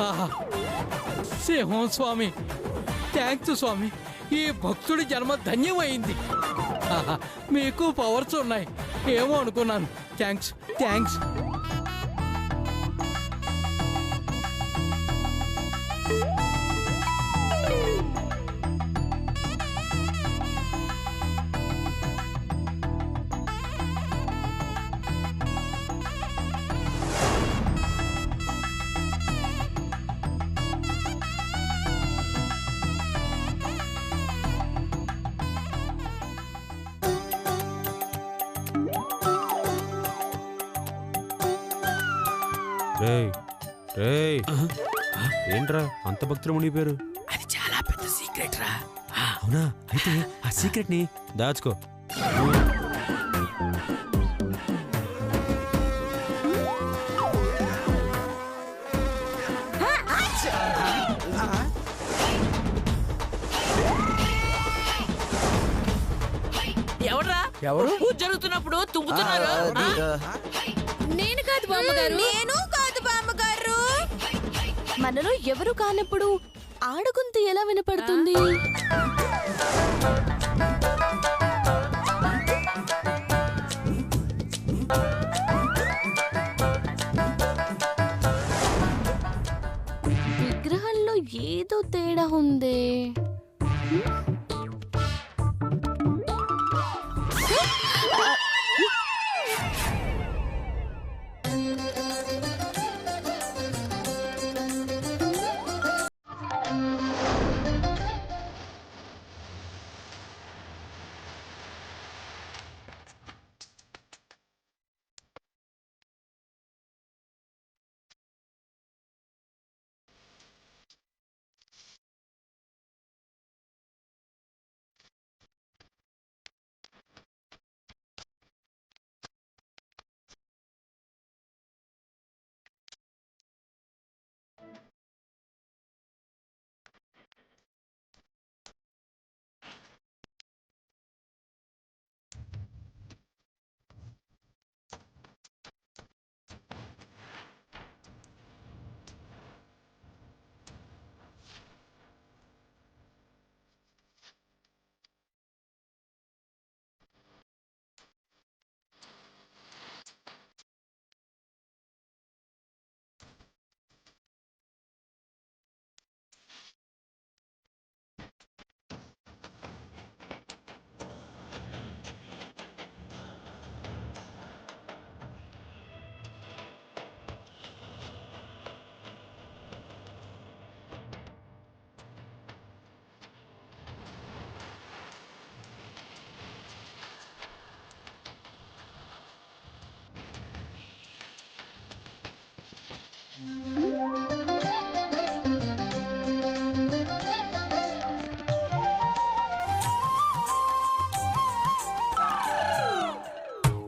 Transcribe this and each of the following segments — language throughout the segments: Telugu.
ఆహా సింహం స్వామి, థ్యాంక్స్ స్వామి. ఈ భక్తుడి జన్మ ధన్యమైంది. ఆహా మీకు పవర్స్ ఉన్నాయి ఏమో అనుకున్నాను. Thanks thanks. ఏంట్రా అంత భక్తులు మునిగిపోయారు? అది చాలా పెద్ద సీక్రెట్ రా. అవునా? అయితే ఆ సీక్రెట్ ని దాచుకో. ఎవడ్రా? ఎవరు? పూజ జరుగుతున్నప్పుడు తుమ్ముతున్నారు. నేను కాదు బామ్మగారు. నేను కాదు బామ్మగారు. మనలో ఎవరు కానప్పుడు ఆడగొంతు ఎలా వినపడుతుంది? విగ్రహంలో ఏదో తేడా ఉందే.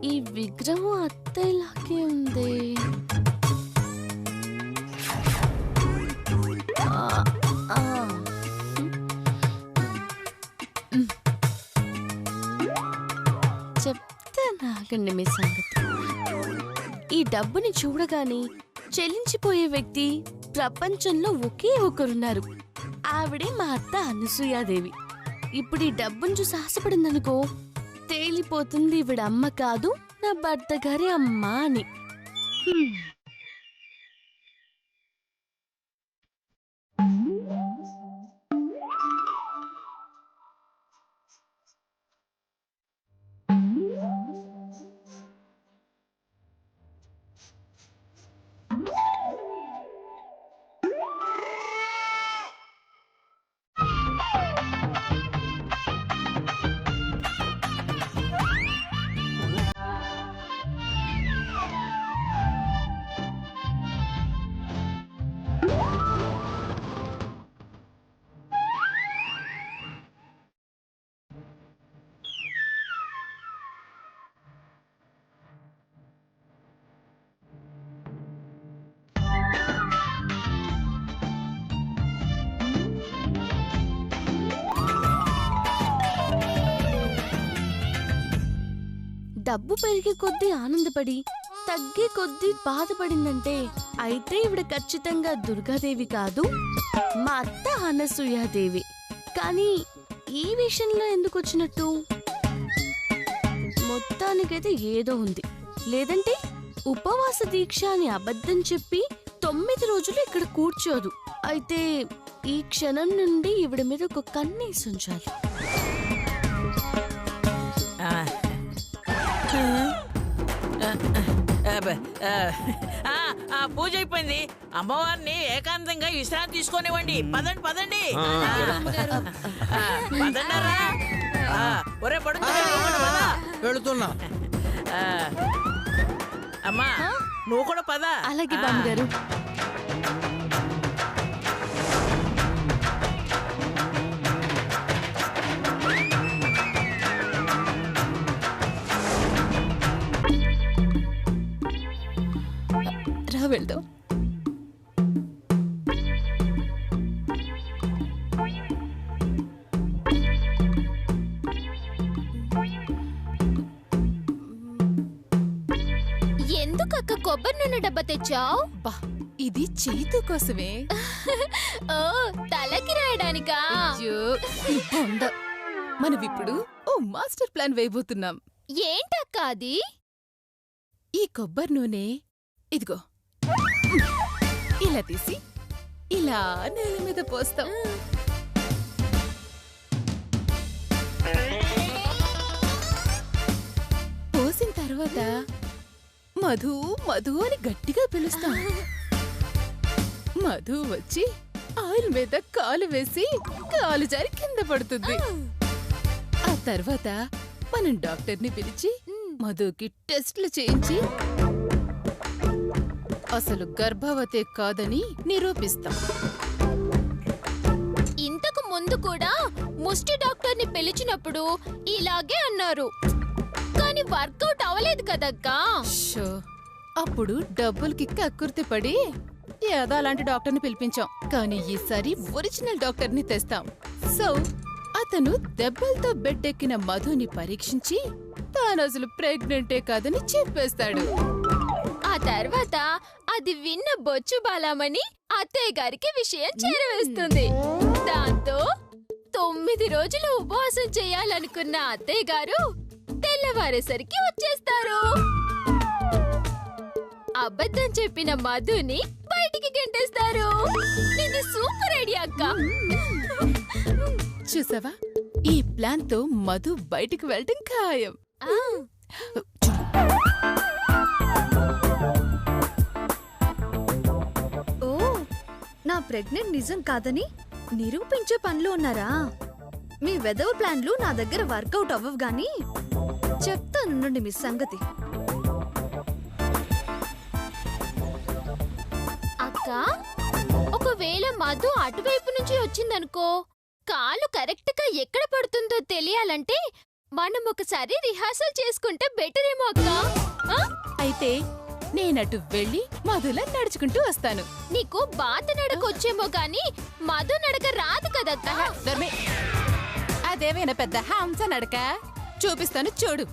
ఈ విగ్రహం అత్తయ్యలాగే ఉంది. చెప్తే నాగండి మీ సంగతి. ఈ డబ్బుని చూడగానే చెల్లించిపోయే వ్యక్తి ప్రపంచంలో ఒకే ఒకరున్నారు. ఆవిడే మా అత్త అనసూయాదేవి. ఇప్పుడు ఈ డబ్బును చూసి ఆశపడిందనుకో, తేలిపోతుంది ఈవిడ అమ్మ కాదు నా భర్త గారి అమ్మ అని. డబ్బు పెరిగే కొద్దీ ఆనందపడి తగ్గే కొద్దీ బాధపడిందంటే అయితే ఇవిడ ఖచ్చితంగా దుర్గాదేవి కాదు, మా అత్త అనసూయాదేవి. కానీ ఈ విషయంలో ఎందుకు వచ్చినట్టు? మొత్తానికైతే ఏదో ఉంది. లేదంటే ఉపవాస దీక్ష అని అబద్ధం చెప్పి 9 రోజులు ఇక్కడ కూర్చోదు. అయితే ఈ క్షణం నుండి ఇవిడ మీద ఒక కన్నేసి ఉంచాలి. పూజ అయిపోయింది. అమ్మవారిని ఏకాంతంగా విశ్రాంతి తీసుకొనివ్వండి. పదండి పదండి పదండారా. ఒరే పడుతున్నా వెళుతున్నా. అమ్మా నువ్వు కూడా పద. అలాగే బామ్మగారు. రా వెళ్దాం. ఎందుకక్క కొబ్బరి నూనె డబ్బా తెచ్చావు? బా ఇది చేతు కోసమే. ఓ తలకి రాయడానికా? అయ్యో, ఈ బొంద. మనమిప్పుడు ఓ మాస్టర్ ప్లాన్ వేయబోతున్నాం. ఏంటక్క అది? ఈ కొబ్బరి నూనె ఇదిగో ఇలా తీసి ఇలా నేల మీద పోస్తాం. పోసిన తర్వాత మధు మధు అని గట్టిగా పిలుస్తాం. మధు వచ్చి ఆయిల్ మీద కాలు వేసి కాలు జారి కింద పడుతుంది. ఆ తర్వాత మనం డాక్టర్ని పిలిచి మధుకి టెస్ట్లు చేయించి అసలు గర్భవతే కాదని నిరూపిస్తాం. ఇంతకు ముందు కూడా ముష్టి డాక్టర్ని పిలిచినప్పుడు ఇలాగే అన్నారు, కానీ వర్కౌట్ అవ్వలేదు కదక్కా. షో, అప్పుడు డబ్బులకి కక్కుర్తి పడి ఏదో అలాంటి డాక్టర్ని పిలిపించాం. కానీ ఈసారి ఒరిజినల్ డాక్టర్ని తెస్తాం. సో అతను దెబ్బలతో బెడ్డెక్కిన మధుని పరీక్షించి తాను అసలు ప్రెగ్నెంటే కాదని చెప్పేస్తాడు. ఆ తర్వాత అది విన్న బొచ్చు బాలామణి అత్తయ్య గారికి విషయం చేరవేస్తుంది. దాంతో 9 రోజులు ఉపవాసం చేయాలనుకున్న అత్తయ్య గారు తెల్లవారేసరికి వచ్చేస్తారు. అబద్ధం చెప్పిన మధుని బయటికి గెంటేస్తారు. ఇది సూపర్ ఐడియా అక్క. చూసావా, ఈ ప్లాన్ తో మధు బయటికి వెళ్ళటం ఖాయం. ఓ, నా ప్రెగ్నెంట్ నిజం కాదని నిరూపించే పనిలో ఉన్నారా? మీ వెదవ ప్లాన్లు నా దగ్గర వర్కౌట్ అవ్వవు గాని చెప్తానుండండి మీ సంగతి. అక్క, ఒకవేళ మధు అటువైపు నుంచి వచ్చిందనుకో, కాలు కరెక్ట్ గా ఎక్కడ పడుతుందో తెలియాలంటే మనం ఒకసారి రిహార్సల్ చేసుకుంటే బెటర్ ఏమో అక్క. అయితే నేనటు వెళ్ళి మధులా నడుచుకుంటూ వస్తాను. నీకు బాత నడకొచ్చేమో గాని మధు నడక రాదు కదక్క. అదేమైనా పెద్ద హంస నడక? చూపిస్తాను చూడు.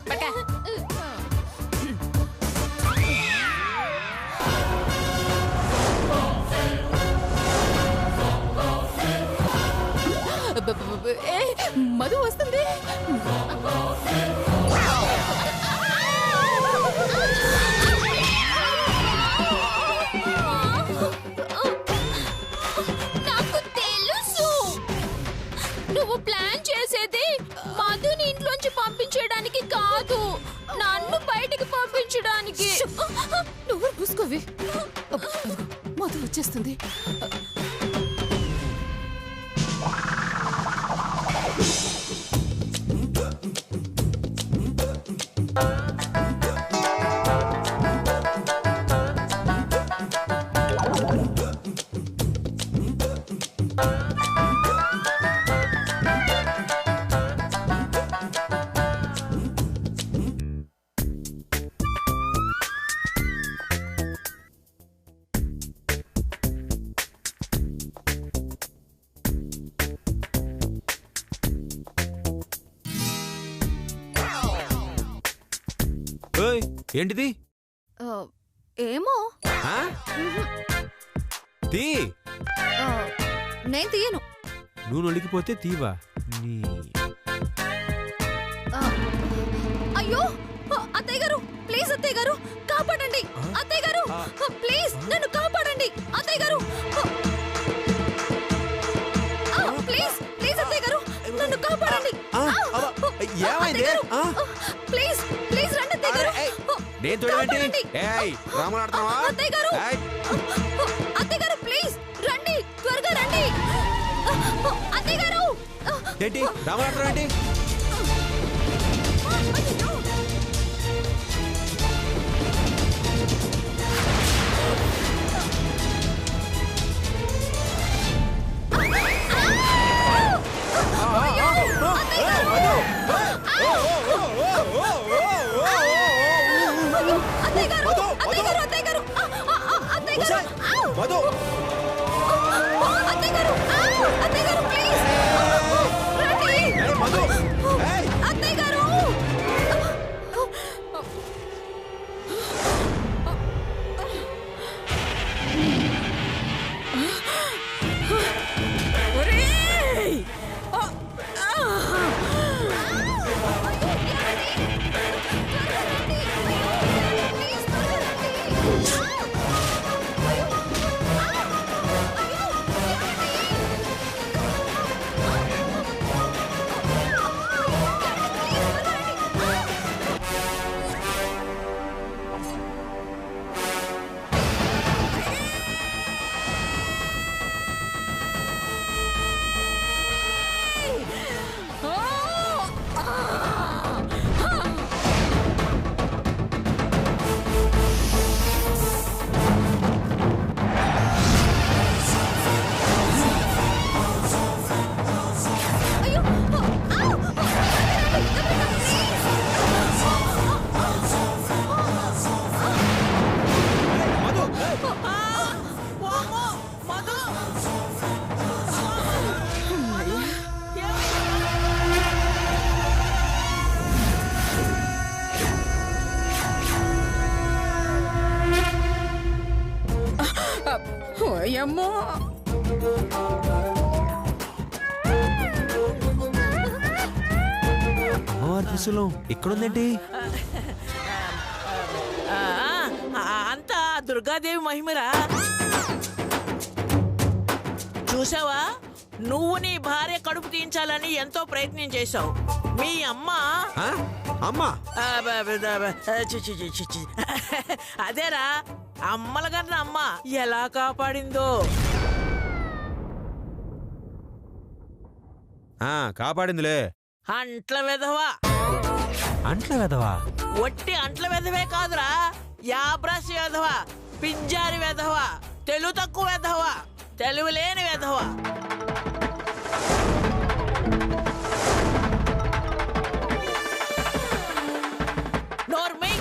మధు వస్తుంది. నాకు తెలుసు నువ్వు ప్లాన్ చేసేది మధుని ఇంట్లోంచి పంపించడానికి కాదు, నన్ను బయటికి పంపించడానికి. నువ్వు పూసుకోవి. మధు వచ్చేస్తుంది. ఓయ్, ఏంటిది? ఏమో ఆ? తీ ఆ, నేను తీయను. నువ్వు నొలికిపోతే తీవా నీ ఆ, అయ్యో అత్తయ్య గారు ప్లీజ్ అత్తయ్య గారు కాపాడండి. అత్తయ్య గారు ప్లీజ్ నన్ను కాపాడండి. అత్తయ్య గారు ప్లీజ్ ప్లీజ్ అత్తయ్య గారు నన్ను కాపాడండి. ఏమైంది? ప్లీజ్ ప్లీజ్ రండి అత్తయ్య గారు. నేను చూడవేంటి? ఏయ్ రామలాడుతున్నావా? అత్తయ్య గారు అత్తయ్య గారు ప్లీజ్ రండి త్వరగా రండి. అత్తయ్య గారు ఏంటి రామలాడుతున్నావు ఏంటి? అమ్మో త్రిశూలం ఇక్కడుందేంటి? అంతా దుర్గాదేవి మహిమరా. చూసావా, నువ్వు నీ భార్య కడుపు తీయించాలని ఎంతో ప్రయత్నం చేశావు. మీ అమ్మ అమ్మా అదేరా అమ్మల కన్నా అమ్మ ఎలా కాపాడిందో. కాపాడిందిలే. అంట్ల వెధవా. అంట్ల వెధవా? ఒట్టి అంట్ల వెధవే కాదురా, యాబ్రాసి వెధవా, పింజారి వెధవా, తెలుగు తక్కువ వెధవా, తెలుగు లేని వెధవా. నోర్మై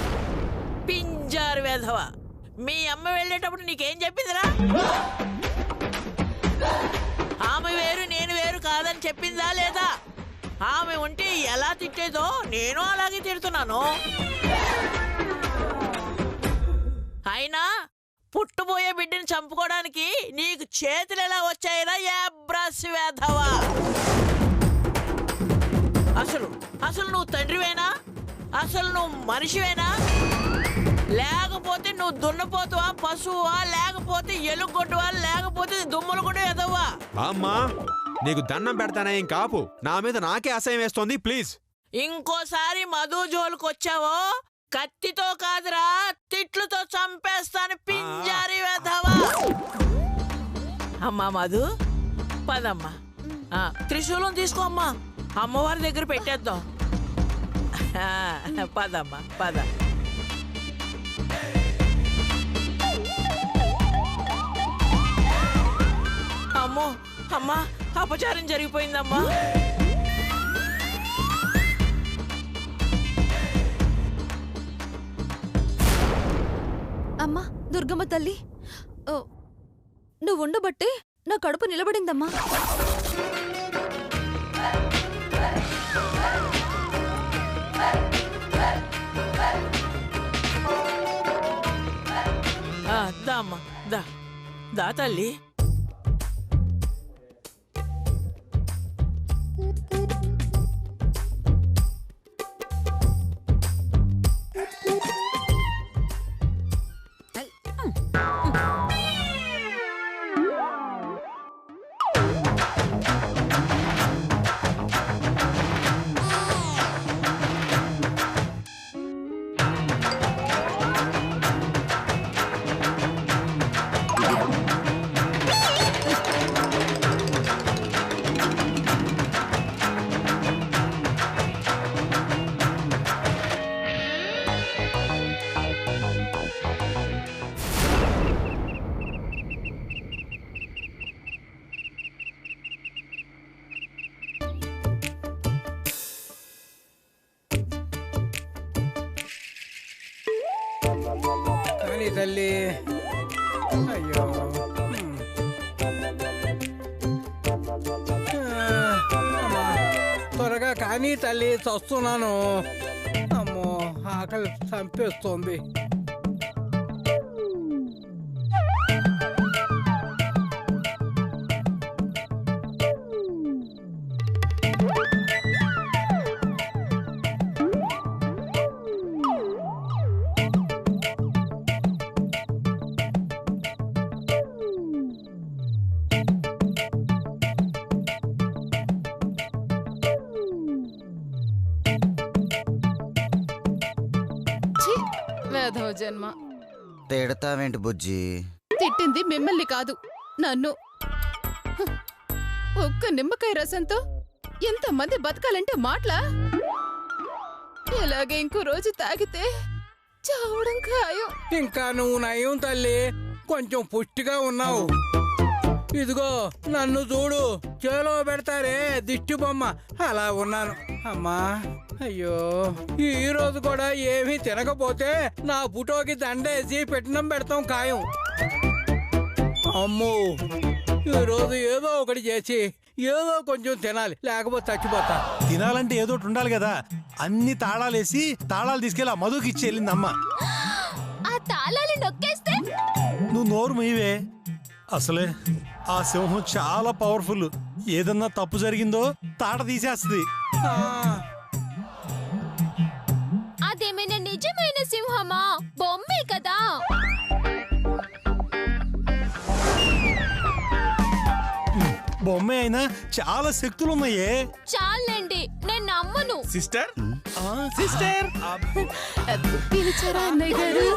పింజారి వెధవా. మీ అమ్మ వెళ్ళేటప్పుడు నీకేం చెప్పిందిరా? ఆమె వేరు నేను వేరు కాదని చెప్పిందా లేదా? ఆమె ఉంటే ఎలా తిట్టేదో నేను అలాగే తిడుతున్నాను. అయినా పుట్టుబోయే బిడ్డని చంపుకోవడానికి నీకు చేతులు ఎలా వచ్చాయిరా యాబ్రాస్ వేధవా? అసలు నువ్వు తండ్రివేనా? అసలు నువ్వు మనిషివేనా? లేకపోతే నువ్వు దున్నపోతువా, పశువా, లేకపోతే ఎలుగొడ్డువా, లేకపోతే దుమ్మలు కూడా ఎదవా? అమ్మా నీకు దండం పెడతానే, ఇంకాపు. నా మీద నాకే అసహ్యం వేస్తోంది, ప్లీజ్. ఇంకోసారి మధు జోలుకు వచ్చావో కత్తితో కాదురా తిట్లుతో చంపేస్తాను పింజారి వెధవా. అమ్మా మధు పదమ్మా. త్రిశూలం తీసుకో అమ్మా, అమ్మవారి దగ్గర పెట్టేద్దాం. పదమ్మా పద. అమ్మో అమ్మా అపచారం జరిగిపోయిందమ్మా. అమ్మా దుర్గమ్మ తల్లి, నువ్వు ఉండబట్టే నా కడుపు నిలబడిందమ్మా. అమ్మా దా దా తల్లి. కానీ తల్లి అయ్యో అమ్మా, త్వరగా కానీ తల్లి చస్తున్నాను. అమ్మో ఆకలి చంపేస్తోంది. ఛీ, వేధవ జన్మ. తిడతావేంటి బుజ్జి? తిట్టింది మిమ్మల్ని కాదు, నన్ను. హ్, ఒక్క నిమ్మకాయ రసంతో ఎంతమంది బతకాలంటే మాటలా? ఇలాగే ఇంకో రోజు తాగితే చావడం ఖాయం. ఇంకా నువ్వు నయం తల్లి, కొంచెం పుష్టిగా ఉన్నావు. ఇదిగో నన్ను చూడు, చేలో పెడతారే దిష్టి బొమ్మ, అలా ఉన్నాను. అమ్మా అయ్యో, ఈ రోజు కూడా ఏమీ తినకపోతే నా ఫోటోకి దండేసి పెట్టినం పెడతాం ఖాయం. అమ్మో, ఈ రోజు ఏదో ఒకటి చేసి ఏదో కొంచెం తినాలి, లేకపోతే చచ్చిపోతా. తినాలంటే ఏదో ఒకటి ఉండాలి కదా. అన్ని తాళాలేసి తాళాలు తీసుకెళ్ళి ఆ మధుకి ఇచ్చి వెళ్ళింది అమ్మ. ఆ తాళాలు నొక్కేస్తే నువ్వు నోరు మీవే. అసలే ఆ సింహం చాలా పవర్ఫుల్. ఏదన్నా తప్పు జరిగిందో తాట తీసేస్తుంది. ఆ, అదేమైనా నిజమైన సింహమా? బొమ్మే కదా. బొమ్మే అయినా చాలా శక్తులు ఉన్నాయే. చాలండి, నేను నమ్మను. సిస్టర్ సిస్టర్ పిలిచారా అన్నయ్య గారు?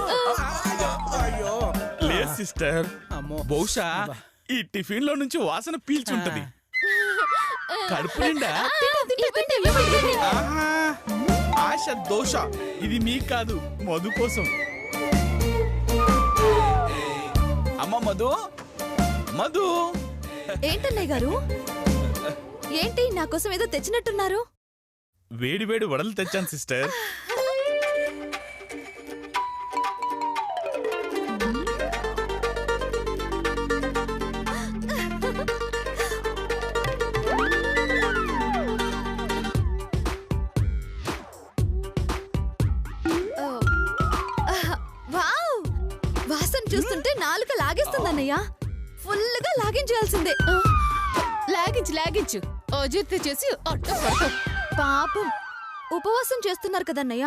అయ్యో లేదు సిస్టర్, అమ్మో, బహుశా ఈ టిఫిన్ లో నుంచి వాసన పీల్చుంటది. కడుపు నిండా ఇవ్వండి, ఇవ్వండి. ఆహా, ఆశ దోష. ఇది మీకు కాదు, మధు కోసం. అమ్మ మధు, మధు. ఏంటన్నయ్య గారు? ఏంటి నా కోసం ఏదో తెచ్చినట్టున్నారు? వేడి వేడి వడలు తెచ్చాను సిస్టర్. వావ్, వాసన చూస్తుంటే నాలుక లాగేస్తుందన్నయ్య. ఫుల్గా లాగించాల్సిందే. లాగించు అజీర్తి చేసి అట్ట పడతాం. పాపం ఉపవాసం చేస్తున్నారు కదన్నయ్య,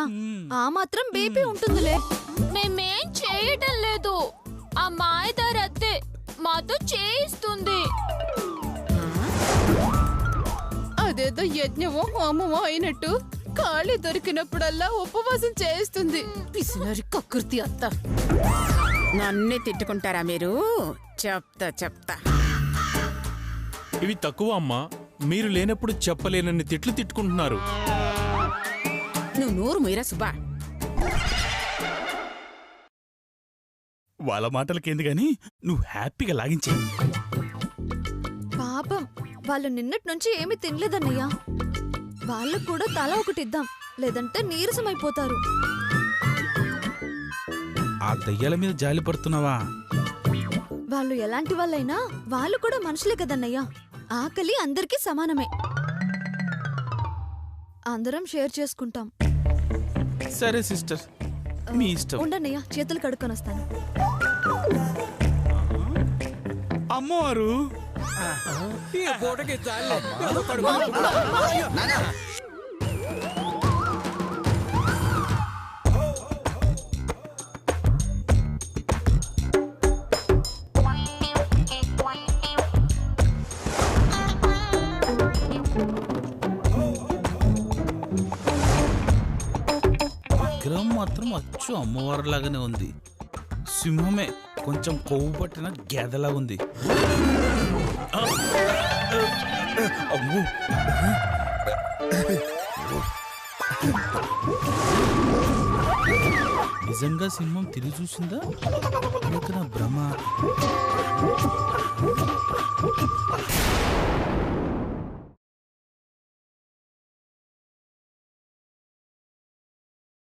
ఆ మాత్రం బీపీ ఉంటుందిలే. మేమేం చేయటం లేదు, ఆ మాయదారత్తే మాతో చేయిస్తుంది. అదేదో యజ్ఞమో హోమమో అయినట్టు ఖాళీ దొరికినప్పుడల్లా ఉపవాసం చేస్తుంది. పిసినరి కకృతి అత్త. నన్నే తిట్టుకుంటారా మీరు? చెప్తా. ఇవి తక్కువ అమ్మా, మీరు లేనప్పుడు చెప్పలేనన్ని తిట్లు తిట్టుకుంటున్నారు. నువ్వు నోరు మీరా సుబ్బా. వాళ్ళ మాటలకేంది గాని నువ్వు హ్యాపీగా లాగించే. పాపం వాళ్ళు నిన్నటి నుంచి ఏమీ తినలేదన్నయ్య. వాళ్ళకు కూడా తల ఒకటి ఇద్దాం, లేదంటే నీరసమైపోతారు. ఆ దయ్యాల మీద జాలి పడుతున్నావా? వాళ్ళు ఎలాంటి వాళ్ళైనా వాళ్ళు కూడా మనుషులే కదన్నయ్య. ఆకలి అందరికీ సమానమే, అందరం షేర్ చేసుకుంటాం. సరే సిస్టర్, మీ ఇష్టం. ఉండన్నయ్య, చేతులు కడుక్కొని వస్తాను. అమ్మవారు ఈ పూటకి చాలే విగ్రహం మాత్రం అచ్చు అమ్మవారి లాగానే ఉంది. సింహమే కొంచెం కొవ్వు పట్టిన గేదలా ఉంది. అమ్మో నిజంగా సింహం తిరిగి చూసిందా లేక నా భ్రమ?